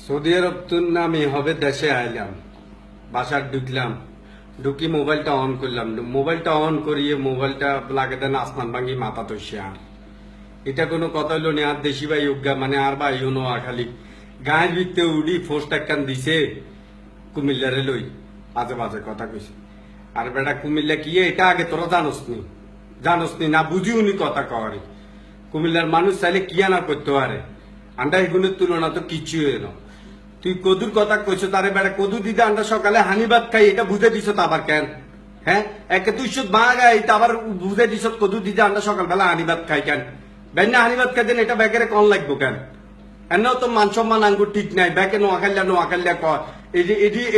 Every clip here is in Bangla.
সৌদি আরব আমি হবে দেশে আইলাম, বাসার ঢুকলাম, ঢুকি মোবাইলটা অন করলাম, মোবাইলটা অন করিয়ে মোবাইলটা লাগে দেন আসমান ভাঙ্গি মাথা তসিয়া। এটা কোনো কথা হইলো নি। আর দেশি ভাই উজ্ঞা মানে আর ভাই হনো খালি গায়ের ভিত্তে উড়ি ফোর্স একখান দিছে কুমিল্লারে লই বাজে বাজে কথা কইছে। আর বেটা কুমিল্লা কি এটা আগে তোরা জানোস নি না বুঝিও নি কথা কওয়ারে। কুমিল্লার মানুষ চাইলে কি না করতে পারে, আন্ডা এগুলোর তুলনা তো কিছু এলো। তুই কদুর কথা কইছো তারে বেড়া কদু দিদা আমরা সকালে হানিবাদ খাই এটা বুঝে দিছ আবার কেন? হ্যাঁ, একে তুই শুধু মা গাই আবার বুঝে দিছ কদু দিদা আমরা সকালবেলা হানিবাদ খাই কেন? বেন্না হানিবাদ খাই দেন এটা ব্যাগের কন লাগবো কেন? এনেও তো মান সম্মান আঙ্গুর ঠিক নাই, ব্যাকে নোয়াখাল্লা ক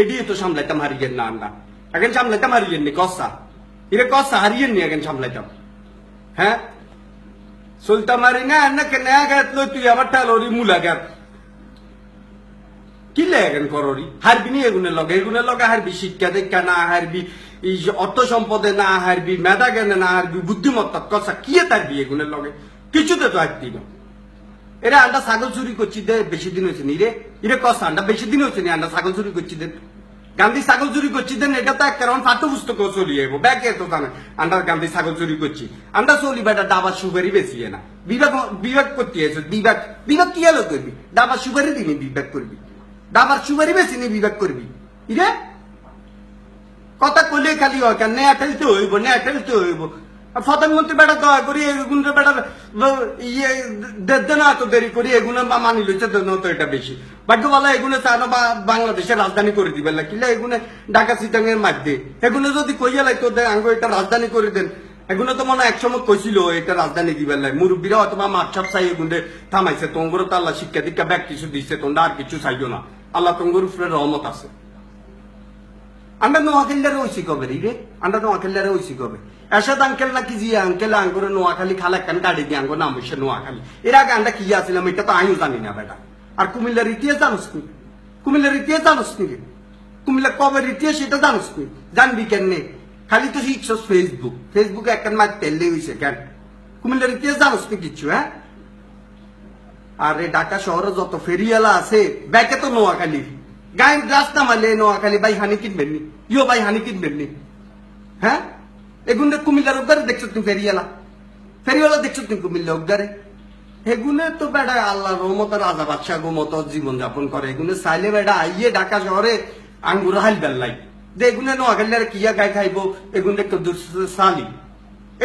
এডি তো সামলাইতাম হারিয়েন না আমরা এখন সামলাইতাম হারিয়েন নি কসা এরে কসা হারিয়েন নি এখন সামলাইতাম। হ্যাঁ, সুলতান মারি না এনে কেন গাত লই তুই আবার ঠালোরি মুলা গাত কি লেগেন কররি হারবি নি এগুনের লগে হারবি শিক্ষা দীক্ষা না হারবি, এই অর্থ সম্পদে না হারবি, মেধা জ্ঞানে না হারবি, বুদ্ধিমত্তা কথা কি তারবি এগুনের লগে কিছুতে তো হারতি না। এরা আন্ডা ছাগল চুরি করছি দে বেশি দিন হয়েছে নি রে, এরে কষ্ট আন্ডা বেশি দিন হয়েছে নি আন্ডা ছাগল চুরি করছি দেন। গান্ধী ছাগল চুরি করছি দেন এটা তো এক কারণ পাঠ্য পুস্তক চলি যাইব ব্যাগে তো জানে আন্ডার গান্ধী ছাগল চুরি করছি আন্ডা চলি বেটা ডাবার সুপারি বেশি না বিভাগ করতে আছে বিভাগ কি হলো করবি ডাবার সুপারি দিনি বিভাগ করবি ডাবার সুপারি বেশি নি বিভাগ করবি ইরে কথা কইলে খালি হয় কেন নেয়া ঠেলতে হইব প্রধানমন্ত্রী বেটা দয়া করি এগুলো বেটা ইয়ে দেন এত দেরি করি এগুলো মানি লইছে তো এটা বেশি ভাগ্য বলা এগুলো চানো বাংলাদেশের রাজধানী করে দিবেন না কিলা এগুলো ঢাকা চিটাঙের মাধ্যমে এগুলো যদি কইয়া লাগতো আঙ্গ এটা রাজধানী করে দেন এগুলো তো মনে একসময় কইছিল এটা রাজধানী দিবেন নাই মুরব্বীরা অথবা মাঠসাপ চাই এগুলো থামাইছে তোমরা তো আল্লাহ শিক্ষা দীক্ষা ব্যাগ কিছু দিচ্ছে তোমরা আর কিছু চাইও না আল্লাহ তোমার উপরে রহমত আছে। আমরা নোয়াখালীরা ওইসি কবে রে আমরা নোয়াখালীরা ওইসি কবে এরশাদ আঙ্কেল নাকি জিয়া আঙ্কেল আঙ্গুরে নোয়াখালী খালা একখান গাড়ি দিয়ে আঙ্গুর নাম হইছে নোয়াখালী। এর আগে আমরা কি আসছিলাম এটা তো আমিও জানি না বেটা। আর কুমিল্লার ইতিহাস জানোস নি? কুমিল্লার ইতিহাস জানোস নি? কুমিল্লা কবে ইতিহাস সেটা জানোস নি? জানবি কেন? খালি তো শিখছস ফেসবুকে একখান মার তেললে হইছে কেন? কুমিল্লার ইতিহাস জানোস নি কিছু? হ্যাঁ, আর এই ঢাকা শহরে যত ফেরিওয়ালা আছে ব্যাকে তো নোয়াখালী গায়ে রাস্তা মারলে নোয়াখালী ভাই হানি কিনবেন নি ইয়ো ভাই হানি কিনবেন নি। হ্যাঁ, এগুলো কুমিল্লার উদ্ধারে দেখছো তুমি ফেরিওয়ালা দেখছো তুমি কুমিল্লা উদ্ধারে এগুলো তো বেড়া আল্লাহ রহমত রাজা বাদশাহ মত জীবন যাপন করে এগুলো চাইলে বেড়া আইয়ে ঢাকা শহরে আঙ্গুর হাল বেল্লাই যে এগুলো নোয়াখালীর কিয়া গায়ে খাইবো এগুলো একটু সালি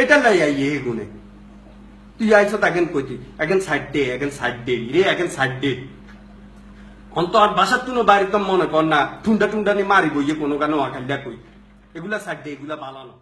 এটা লাই আইয়ে এগুলো তুই আইস এখন কইতি এখন সাইড দে রে এখন সাইড দে অন্ত আর বাসার তুনো বাইরে তো মনে কর না টুন্ডা নি মারিব ইয়ে কোনো কেন নোয়াখালীরা কই এগুলা সাইড দে এগুলা বালানো।